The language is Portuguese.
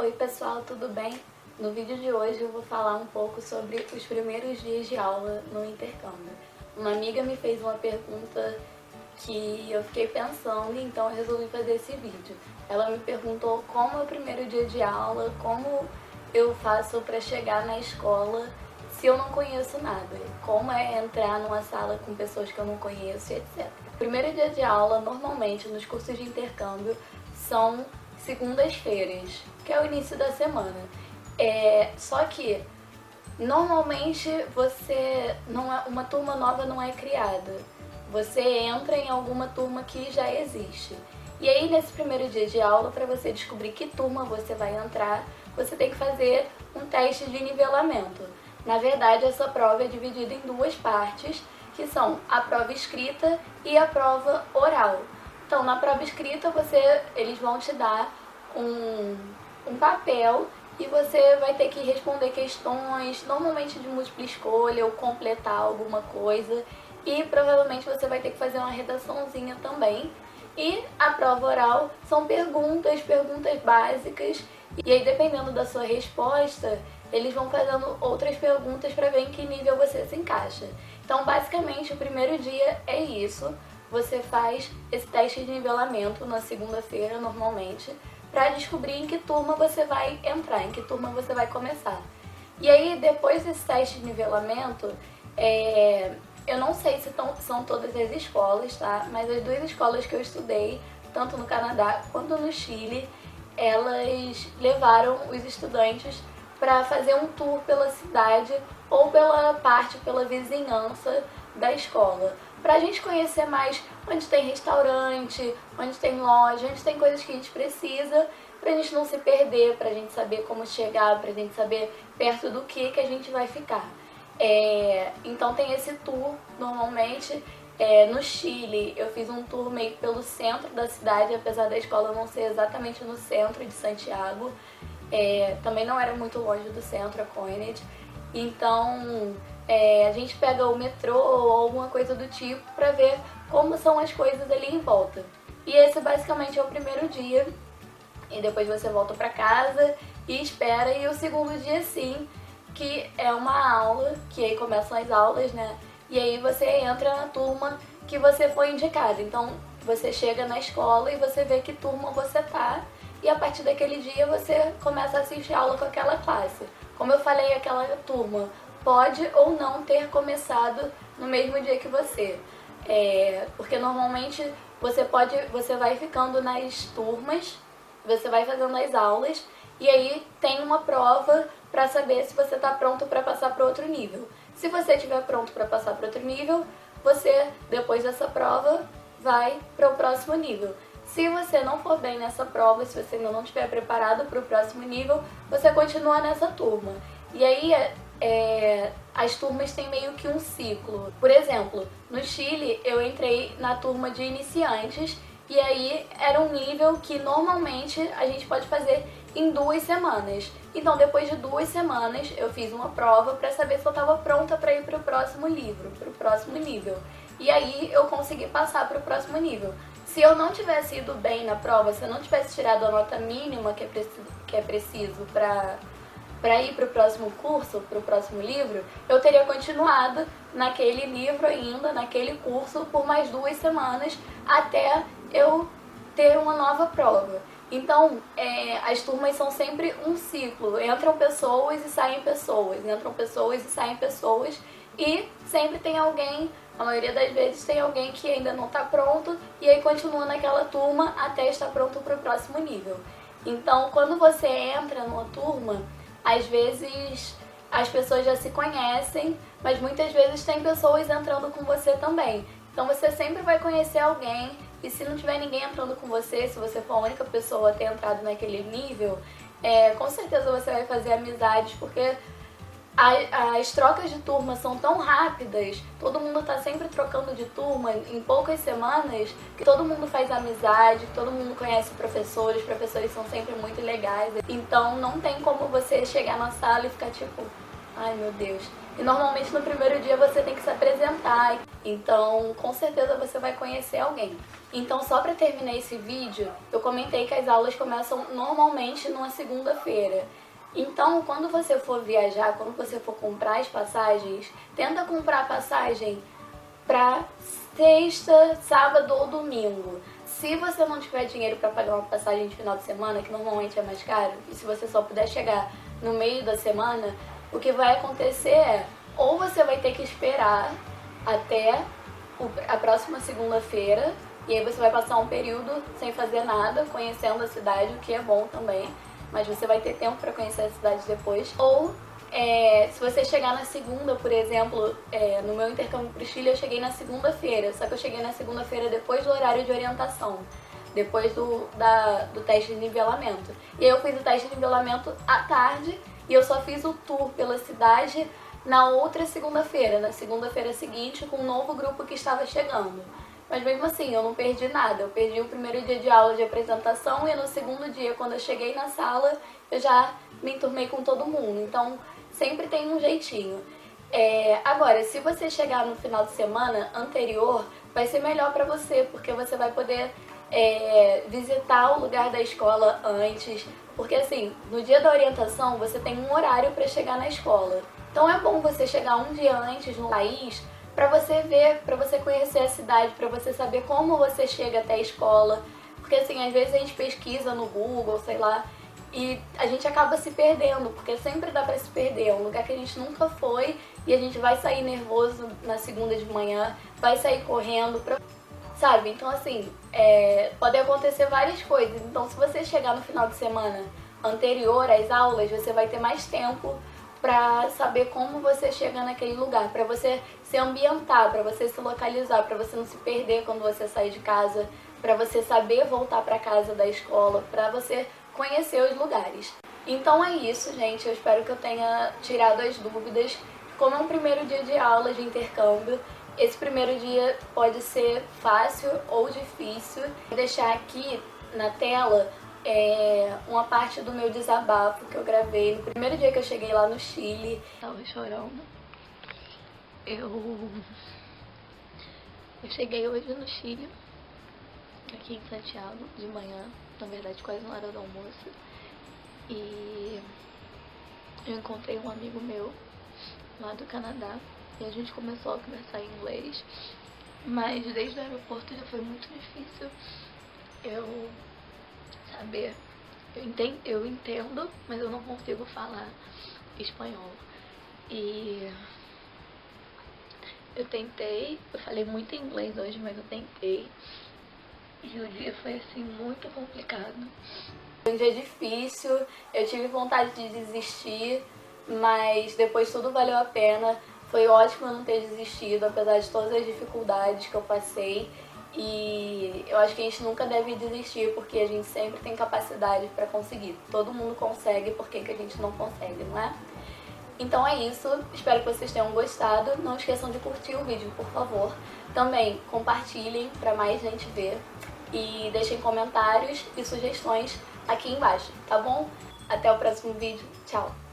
Oi pessoal, tudo bem? No vídeo de hoje eu vou falar um pouco sobre os primeiros dias de aula no intercâmbio. Uma amiga me fez uma pergunta que eu fiquei pensando, então eu resolvi fazer esse vídeo. Ela me perguntou como é o primeiro dia de aula, como eu faço para chegar na escola se eu não conheço nada, como é entrar numa sala com pessoas que eu não conheço, etc. O primeiro dia de aula, normalmente, nos cursos de intercâmbio, são segundas-feiras, que é o início da semana. Só que normalmente uma turma nova não é criada. Você entra em alguma turma que já existe. E aí nesse primeiro dia de aula, para você descobrir que turma você vai entrar, você tem que fazer um teste de nivelamento. Na verdade, essa prova é dividida em duas partes, que são a prova escrita e a prova oral. Então, na prova escrita, eles vão te dar um papel e você vai ter que responder questões, normalmente de múltipla escolha ou completar alguma coisa. E provavelmente você vai ter que fazer uma redaçãozinha também. E a prova oral são perguntas básicas. E aí, dependendo da sua resposta, eles vão fazendo outras perguntas para ver em que nível você se encaixa. Então, basicamente, o primeiro dia é isso. Você faz esse teste de nivelamento na segunda-feira, normalmente, para descobrir em que turma você vai entrar, em que turma você vai começar. E aí, depois desse teste de nivelamento, eu não sei se são todas as escolas, tá? Mas as duas escolas que eu estudei, tanto no Canadá quanto no Chile, elas levaram os estudantes para fazer um tour pela cidade ou pela vizinhança da escola, pra gente conhecer mais onde tem restaurante, onde tem loja, onde tem coisas que a gente precisa, pra gente não se perder, pra gente saber como chegar, pra gente saber perto do que a gente vai ficar. Então tem esse tour, normalmente. No Chile, eu fiz um tour meio pelo centro da cidade, apesar da escola não ser exatamente no centro de Santiago. Também não era muito longe do centro, a Coinet. Então, a gente pega o metrô ou alguma coisa do tipo pra ver como são as coisas ali em volta. E esse basicamente é o primeiro dia. E depois você volta pra casa e espera. E o segundo dia sim, que é uma aula, que aí começam as aulas, né? E aí você entra na turma que você foi indicado. Então você chega na escola e você vê que turma você tá. E a partir daquele dia você começa a assistir aula com aquela classe. Como eu falei, aquela turma pode ou não ter começado no mesmo dia que você. Porque normalmente você vai ficando nas turmas, você vai fazendo as aulas e aí tem uma prova para saber se você está pronto para passar para outro nível. Se você estiver pronto para passar para outro nível, você, depois dessa prova, vai para o próximo nível. Se você não for bem nessa prova, se você ainda não estiver preparado para o próximo nível, você continua nessa turma. E aí, as turmas têm meio que um ciclo. Por exemplo, no Chile, eu entrei na turma de iniciantes e aí era um nível que normalmente a gente pode fazer em 2 semanas. Então, depois de 2 semanas, eu fiz uma prova para saber se eu estava pronta para ir para o próximo nível. E aí eu consegui passar para o próximo nível. Se eu não tivesse ido bem na prova, se eu não tivesse tirado a nota mínima que é preciso para ir para o próximo curso, para o próximo livro, eu teria continuado naquele livro ainda, naquele curso, por mais 2 semanas, até eu ter uma nova prova. Então, as turmas são sempre um ciclo. Entram pessoas e saem pessoas, entram pessoas e saem pessoas, e sempre tem alguém, a maioria das vezes tem alguém que ainda não está pronto, e aí continua naquela turma até estar pronto para o próximo nível. Então, quando você entra numa turma, às vezes as pessoas já se conhecem, mas muitas vezes tem pessoas entrando com você também. Então você sempre vai conhecer alguém, e se não tiver ninguém entrando com você, se você for a única pessoa a ter entrado naquele nível, com certeza você vai fazer amizades, porque as trocas de turma são tão rápidas, todo mundo tá sempre trocando de turma em poucas semanas, que todo mundo faz amizade, todo mundo conhece os professores são sempre muito legais. Então não tem como você chegar na sala e ficar tipo, ai meu Deus, E normalmente no primeiro dia você tem que se apresentar, então com certeza você vai conhecer alguém. Então só pra terminar esse vídeo, eu comentei que as aulas começam normalmente numa segunda-feira. Então quando você for viajar, quando você for comprar as passagens, tenta comprar a passagem pra sexta, sábado ou domingo. Se você não tiver dinheiro para pagar uma passagem de final de semana, que normalmente é mais caro, e se você só puder chegar no meio da semana, o que vai acontecer é, ou você vai ter que esperar até a próxima segunda-feira, e aí você vai passar um período sem fazer nada, conhecendo a cidade, o que é bom também, mas você vai ter tempo para conhecer a cidade depois. Ou se você chegar na segunda, por exemplo, no meu intercâmbio pro Chile eu cheguei na segunda-feira, só que eu cheguei na segunda-feira depois do horário de orientação, depois do teste de nivelamento. E aí eu fiz o teste de nivelamento à tarde e eu só fiz o tour pela cidade na outra segunda-feira, na segunda-feira seguinte, com um novo grupo que estava chegando. Mas mesmo assim, eu não perdi nada. Eu perdi o primeiro dia de aula de apresentação e no segundo dia, quando eu cheguei na sala, eu já me enturmei com todo mundo. Então, sempre tem um jeitinho. Agora, se você chegar no final de semana anterior, vai ser melhor pra você, porque você vai poder visitar o lugar da escola antes. Porque assim, no dia da orientação, você tem um horário pra chegar na escola. Então é bom você chegar um dia antes no país pra você ver, pra você conhecer a cidade, pra você saber como você chega até a escola. Porque assim, às vezes a gente pesquisa no Google, sei lá, e a gente acaba se perdendo, porque sempre dá pra se perder. É um lugar que a gente nunca foi e a gente vai sair nervoso na segunda de manhã, vai sair correndo, sabe? Então assim, pode acontecer várias coisas. Então se você chegar no final de semana anterior às aulas, você vai ter mais tempo pra saber como você chega naquele lugar, pra você se ambientar, pra você se localizar, pra você não se perder quando você sair de casa, pra você saber voltar pra casa da escola, pra você conhecer os lugares. Então é isso, gente. Eu espero que eu tenha tirado as dúvidas. Como é um primeiro dia de aula de intercâmbio, esse primeiro dia pode ser fácil ou difícil. Vou deixar aqui na tela uma parte do meu desabafo que eu gravei no primeiro dia que eu cheguei lá no Chile. Tava chorando. Eu cheguei hoje no Chile, aqui em Santiago, de manhã, na verdade quase na hora do almoço, e eu encontrei um amigo meu lá do Canadá e a gente começou a conversar em inglês, mas desde o aeroporto já foi muito difícil eu saber, eu entendo, mas eu não consigo falar espanhol. E eu falei muito inglês hoje, mas eu tentei. E o dia foi assim muito complicado. Foi um dia difícil, eu tive vontade de desistir, mas depois tudo valeu a pena. Foi ótimo eu não ter desistido, apesar de todas as dificuldades que eu passei. E eu acho que a gente nunca deve desistir, porque a gente sempre tem capacidade pra conseguir. Todo mundo consegue, por que a gente não consegue, não é? Então é isso, espero que vocês tenham gostado. Não esqueçam de curtir o vídeo, por favor. Também compartilhem pra mais gente ver. E deixem comentários e sugestões aqui embaixo, tá bom? Até o próximo vídeo. Tchau!